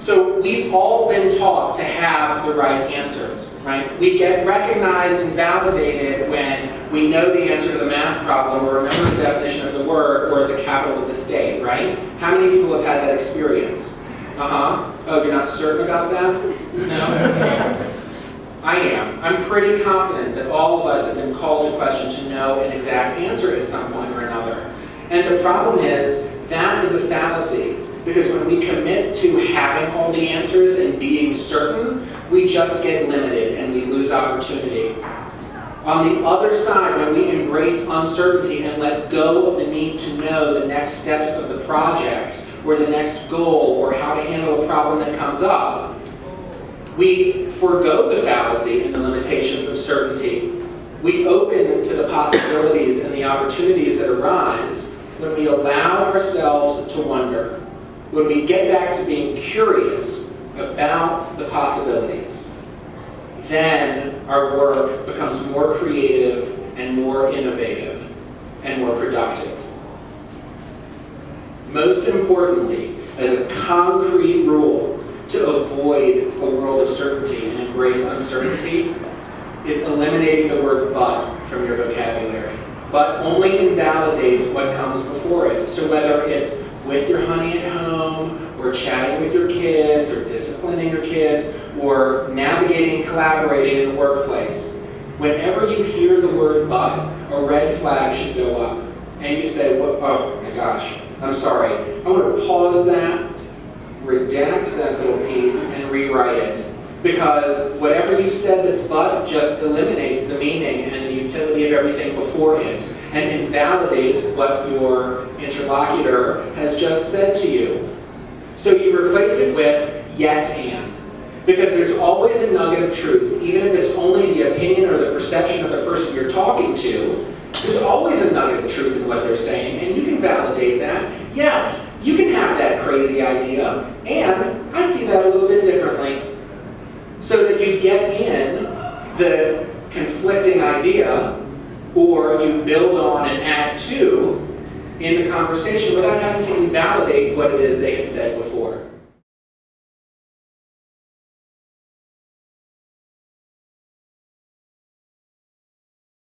So we've all been taught to have the right answers, right? We get recognized and validated when we know the answer to the math problem or remember the definition of the word or the capital of the state, right? How many people have had that experience? Oh, you're not certain about that? No? I am. I'm pretty confident that all of us have been called to question to know an exact answer at some point or another. And the problem is, that is a fallacy. Because when we commit to having all the answers and being certain, we just get limited and we lose opportunity. On the other side, when we embrace uncertainty and let go of the need to know the next steps of the project, or the next goal, or how to handle a problem that comes up, we forego the fallacy and the limitations of certainty. We open to the possibilities and the opportunities that arise when we allow ourselves to wonder. When we get back to being curious about the possibilities, then our work becomes more creative and more innovative and more productive. Most importantly, as a concrete rule to avoid a world of certainty and embrace uncertainty, is eliminating the word "but" from your vocabulary. But only invalidates what comes before it. So whether it's with your honey at home, or chatting with your kids, or disciplining your kids, or navigating and collaborating in the workplace, whenever you hear the word "but," a red flag should go up. And you say, well, oh my gosh, I'm sorry. I want to pause that, redact that little piece, and rewrite it. Because whatever you said that's "but" just eliminates the meaning and the utility of everything before it, and invalidates what your interlocutor has just said to you. So you replace it with "yes and." Because there's always a nugget of truth, even if it's only the opinion or the perception of the person you're talking to, there's always a nugget of truth in what they're saying, and you can validate that. Yes, you can have that crazy idea, and I see that a little bit differently. So that you get in the conflicting idea, or you build on and add to in the conversation without having to invalidate what it is they had said before.